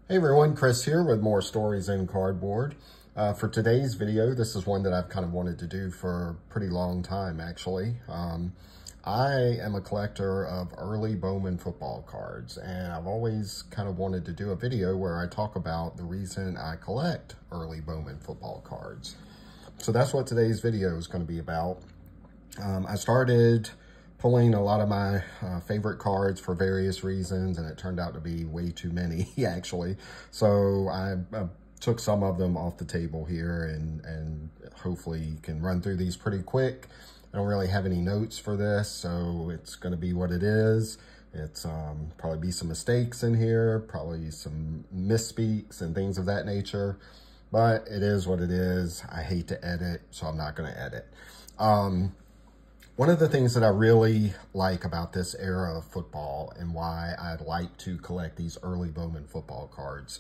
Hey everyone, Chris here with more stories in cardboard. For today's video, this is one that I've kind of wanted to do for a pretty long time actually. I am a collector of early Bowman football cards, and I've always kind of wanted to do a video where I talk about the reason I collect early Bowman football cards. So that's what today's video is going to be about. I started pulling a lot of my favorite cards for various reasons, and it turned out to be way too many actually. So I took some of them off the table here, and hopefully you can run through these pretty quick. I don't really have any notes for this, so it's going to be what it is. It's probably be some mistakes in here, probably some misspeaks and things of that nature, but it is what it is. I hate to edit, so I'm not going to edit. One of the things that I really like about this era of football and why I'd like to collect these early Bowman football cards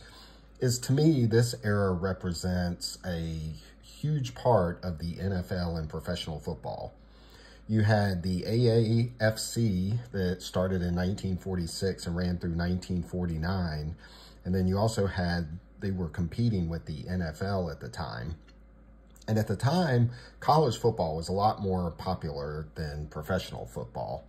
is, to me, this era represents a huge part of the NFL and professional football. You had the AAFC that started in 1946 and ran through 1949. And then you also had, they were competing with the NFL at the time. And at the time, college football was a lot more popular than professional football.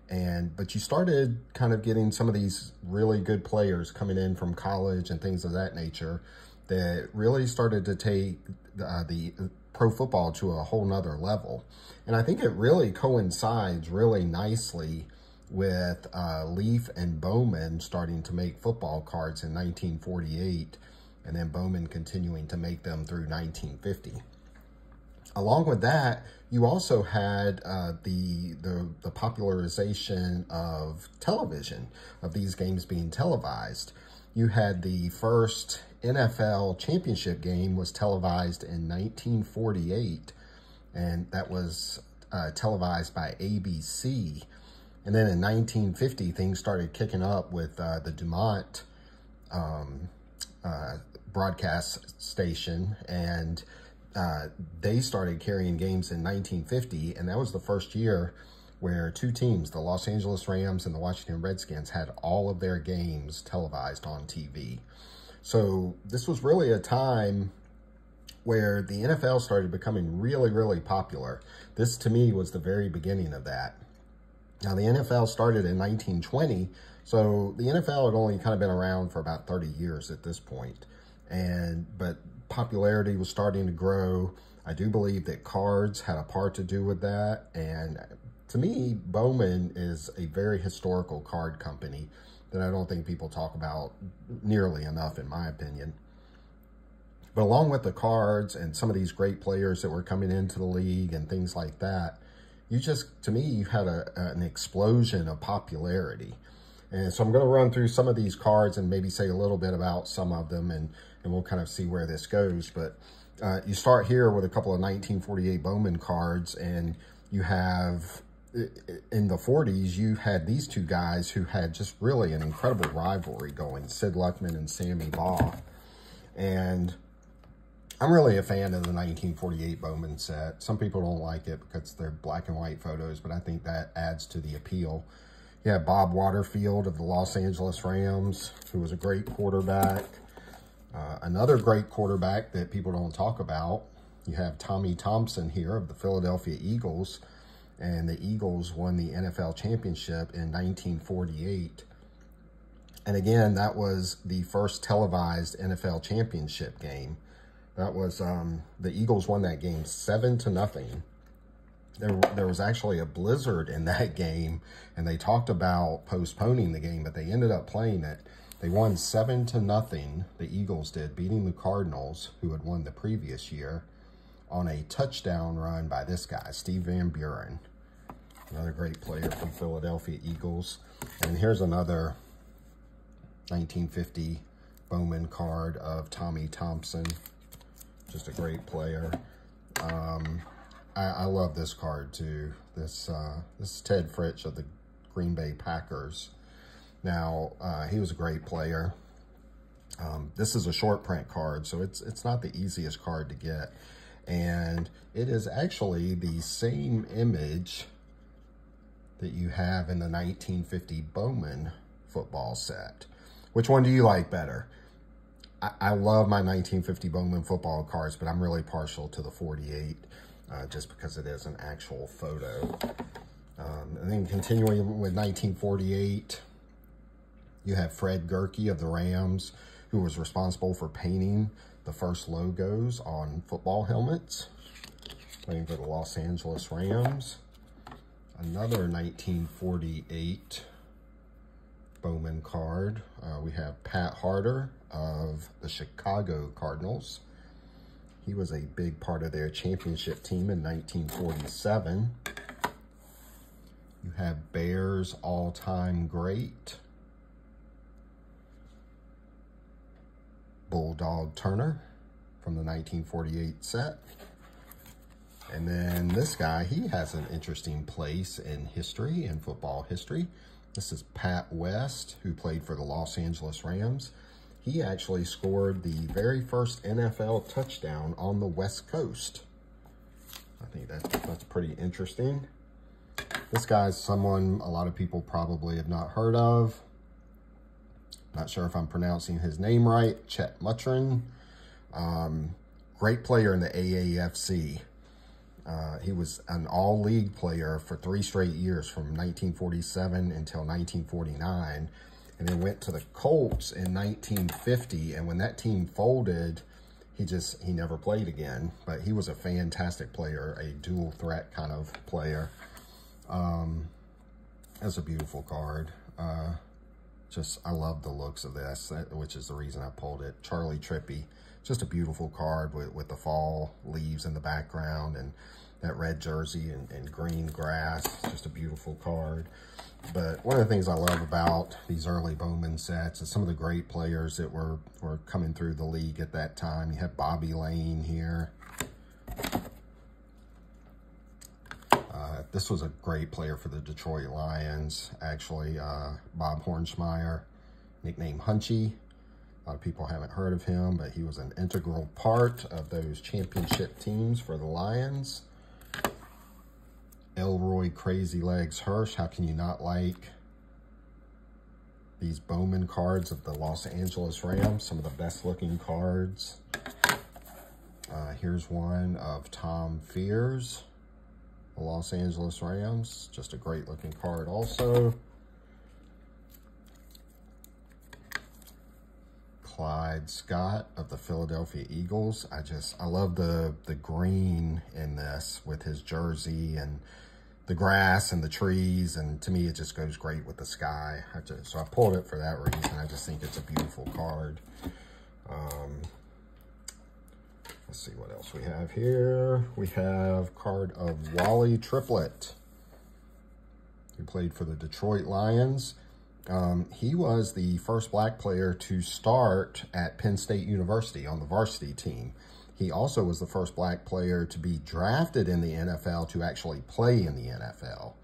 But you started kind of getting some of these really good players coming in from college and things of that nature that really started to take the pro football to a whole nother level. And I think it really coincides really nicely with Leaf and Bowman starting to make football cards in 1948, and then Bowman continuing to make them through 1950. Along with that, you also had the popularization of television, of these games being televised. You had the first NFL championship game was televised in 1948, and that was televised by ABC. And then in 1950, things started kicking up with the Dumont broadcast station, and they started carrying games in 1950, and that was the first year where two teams, the Los Angeles Rams and the Washington Redskins, had all of their games televised on TV. So this was really a time where the NFL started becoming really, really popular. This, to me, was the very beginning of that. Now, the NFL started in 1920, so the NFL had only kind of been around for about 30 years at this point. But popularity was starting to grow. I do believe that cards had a part to do with that. And to me, Bowman is a very historical card company that I don't think people talk about nearly enough, in my opinion. But along with the cards and some of these great players that were coming into the league and things like that, to me, you had an explosion of popularity. And so I'm going to run through some of these cards and maybe say a little bit about some of them, and we'll kind of see where this goes. But you start here with a couple of 1948 Bowman cards, and you have, in the 40s, you had these two guys who had just really an incredible rivalry going, Sid Luckman and Sammy Baugh. And I'm really a fan of the 1948 Bowman set. Some people don't like it because they're black and white photos, but I think that adds to the appeal. You have Bob Waterfield of the Los Angeles Rams, who was a great quarterback. Another great quarterback that people don't talk about, you have Tommy Thompson here of the Philadelphia Eagles, and the Eagles won the NFL championship in 1948. And again, that was the first televised NFL championship game. That was, the Eagles won that game 7-0. There was actually a blizzard in that game, and they talked about postponing the game, but they ended up playing it. They won 7-0, the Eagles did, beating the Cardinals, who had won the previous year, on a touchdown run by this guy, Steve Van Buren. Another great player from Philadelphia Eagles. And here's another 1950 Bowman card of Tommy Thompson. Just a great player. I love this card too. This is Ted Fritsch of the Green Bay Packers. Now, he was a great player. This is a short print card, so it's not the easiest card to get. And it is actually the same image that you have in the 1950 Bowman football set. Which one do you like better? I love my 1950 Bowman football cards, but I'm really partial to the 48 just because it is an actual photo. And then continuing with 1948, you have Fred Gerke of the Rams, who was responsible for painting the first logos on football helmets, playing for the Los Angeles Rams. Another 1948 Bowman card. We have Pat Harter of the Chicago Cardinals. He was a big part of their championship team in 1947. You have Bears all-time great Bulldog Turner from the 1948 set. And then this guy, he has an interesting place in history, in football history. This is Pat West, who played for the Los Angeles Rams. He actually scored the very first NFL touchdown on the West Coast. I think that's pretty interesting. This guy's someone a lot of people probably have not heard of. Not sure if I'm pronouncing his name right. Chet Mutrin. Great player in the AAFC. He was an all-league player for 3 straight years from 1947 until 1949. And then went to the Colts in 1950. And when that team folded, he never played again. But he was a fantastic player, a dual threat kind of player. That's a beautiful card. I love the looks of this, which is the reason I pulled it. Charlie Trippy, just a beautiful card with the fall leaves in the background and that red jersey and green grass. Just a beautiful card. But one of the things I love about these early Bowman sets is some of the great players that were coming through the league at that time. You have Bobby Lane here. This was a great player for the Detroit Lions, actually. Bob Hornsmeyer, nicknamed Hunchy. A lot of people haven't heard of him, but he was an integral part of those championship teams for the Lions. Elroy Crazy Legs Hirsch. How can you not like these Bowman cards of the Los Angeles Rams? Some of the best looking cards. Here's one of Tom Fears, the Los Angeles Rams. Just a great looking card also. Clyde Scott of the Philadelphia Eagles. I love the green in this with his jersey and the grass and the trees, and to me it just goes great with the sky. So I pulled it for that reason. I just think it's a beautiful card. Let's see what else we have here. We have card of Wally Triplett, who played for the Detroit Lions. He was the first black player to start at Penn State University on the varsity team. He also was the first black player to be drafted in the NFL to actually play in the NFL.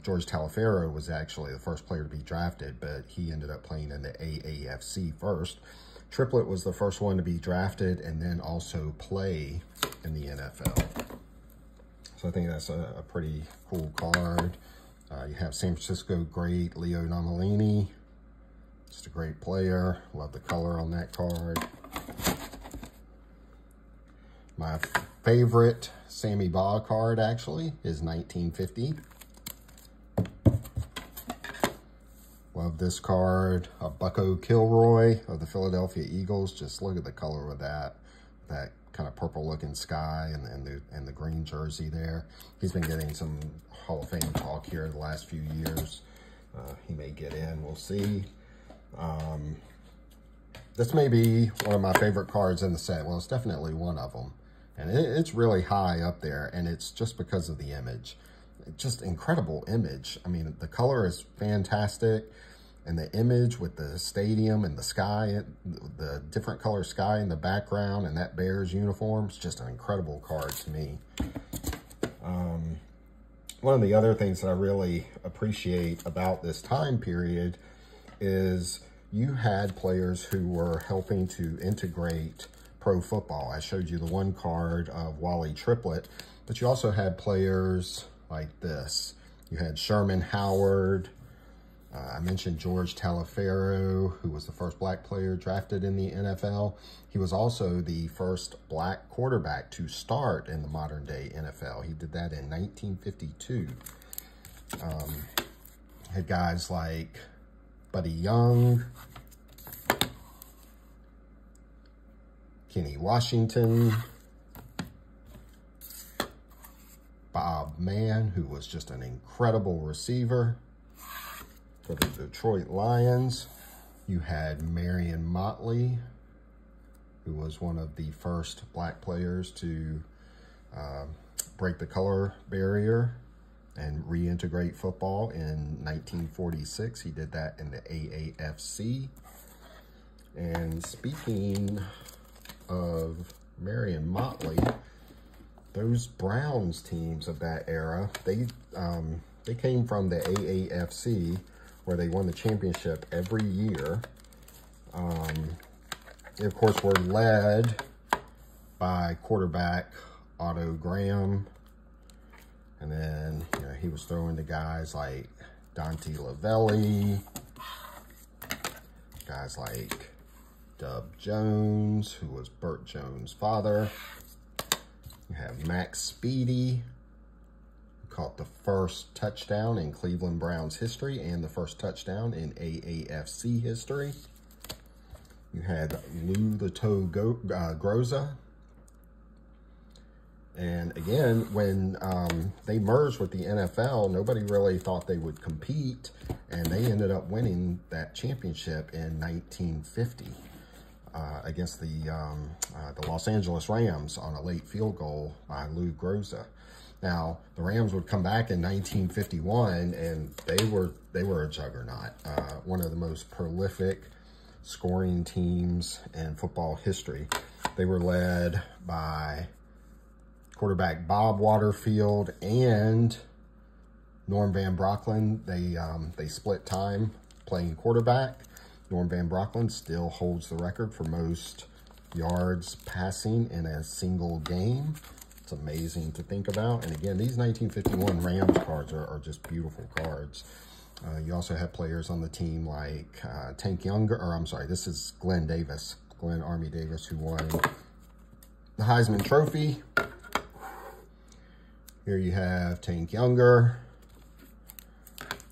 George Taliaferro was actually the first player to be drafted, but he ended up playing in the AAFC first. Triplett was the first one to be drafted and then also play in the NFL. So I think that's a pretty cool card. You have San Francisco great Leo Nomalini. Just a great player. Love the color on that card. My favorite Sammy Baugh card, actually, is 1950. Love this card. A Bucko Kilroy of the Philadelphia Eagles. Just look at the color of that kind of purple-looking sky and the green jersey there. He's been getting some Hall of Fame talk here the last few years. He may get in. We'll see. This may be one of my favorite cards in the set. Well, it's definitely one of them. And it's really high up there, and it's just because of the image. Just incredible image. I mean, the color is fantastic, and the image with the stadium and the sky, the different color sky in the background, and that Bears uniform, it's just an incredible card to me. One of the other things that I really appreciate about this time period is you had players who were helping to integrate pro football. I showed you the one card of Wally Triplett, but you also had players like this. You had Sherman Howard, I mentioned George Taliaferro, who was the first black player drafted in the NFL. He was also the first black quarterback to start in the modern day NFL. He did that in 1952. Had guys like Buddy Young, Kenny Washington, Bob Mann, who was just an incredible receiver. For the Detroit Lions, you had Marion Motley, who was one of the first black players to break the color barrier and reintegrate football in 1946. He did that in the AAFC. And speaking of Marion Motley, those Browns teams of that era, they came from the AAFC, where they won the championship every year. They, of course, were led by quarterback Otto Graham. And then, you know, he was throwing to guys like Dante Lavelli, guys like Dub Jones, who was Burt Jones' father. You have Max Speedy, caught the first touchdown in Cleveland Browns history and the first touchdown in AAFC history. You had Lou the Toe Groza. And again, when they merged with the NFL, nobody really thought they would compete, and they ended up winning that championship in 1950 against the Los Angeles Rams on a late field goal by Lou Groza. Now, the Rams would come back in 1951, and they were a juggernaut, one of the most prolific scoring teams in football history. They were led by quarterback Bob Waterfield and Norm Van Brocklin. They split time playing quarterback. Norm Van Brocklin still holds the record for most yards passing in a single game. It's amazing to think about. And again, these 1951 Rams cards are just beautiful cards. You also have players on the team like Tank Younger, or I'm sorry, this is Glenn Davis, Glenn Army Davis, who won the Heisman Trophy. Here you have Tank Younger.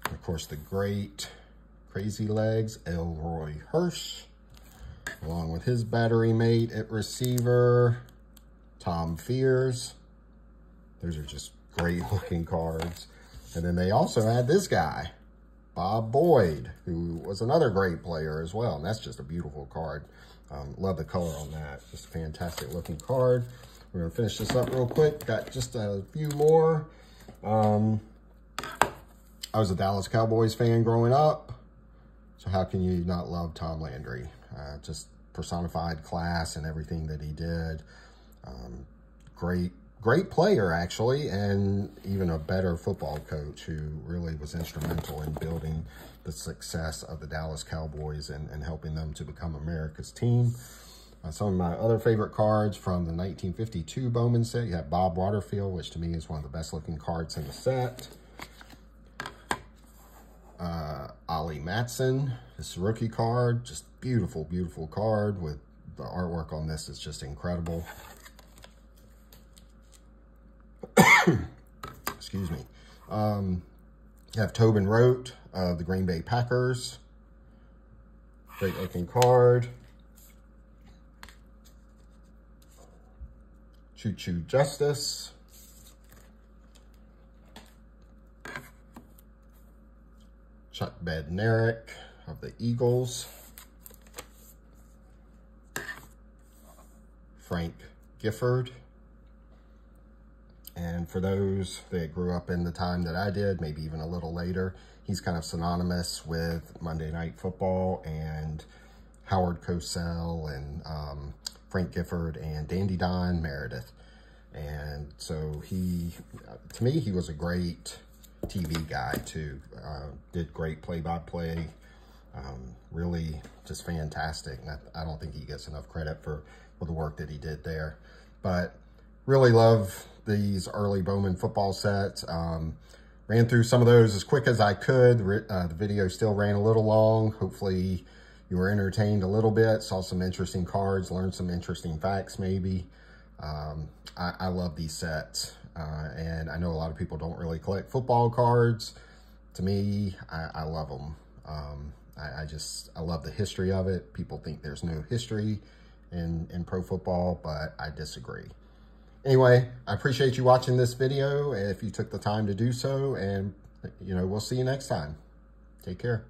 Of course, the great Crazy Legs, Elroy Hirsch, along with his battery mate at receiver, Tom Fears. Those are just great looking cards. And then they also had this guy, Bob Boyd, who was another great player as well. And that's just a beautiful card. Love the color on that. Just a fantastic looking card. We're going to finish this up real quick. Got just a few more. I was a Dallas Cowboys fan growing up. So how can you not love Tom Landry? Just personified class and everything that he did. Great player, actually, and even a better football coach who really was instrumental in building the success of the Dallas Cowboys and helping them to become America's team. Some of my other favorite cards from the 1952 Bowman set. You have Bob Waterfield, which to me is one of the best looking cards in the set. Ollie Matson, this rookie card, just beautiful, beautiful card with the artwork on this is just incredible. Excuse me. You have Tobin Rote of the Green Bay Packers. Great looking card. Choo Choo Justice. Chuck Bednarik of the Eagles. Frank Gifford. And for those that grew up in the time that I did, maybe even a little later, he's kind of synonymous with Monday Night Football and Howard Cosell and Frank Gifford and Dandy Don Meredith. And so to me, he was a great TV guy too. Did great play-by-play, really just fantastic. And I don't think he gets enough credit for the work that he did there. But really love these early Bowman football sets. ran through some of those as quick as I could. The video still ran a little long. Hopefully you were entertained a little bit, saw some interesting cards, learned some interesting facts maybe. I love these sets, and I know a lot of people don't really collect football cards. To me, I love them. I love the history of it. People think there's no history in pro football, but I disagree. Anyway, I appreciate you watching this video if you took the time to do so, and we'll see you next time. Take care.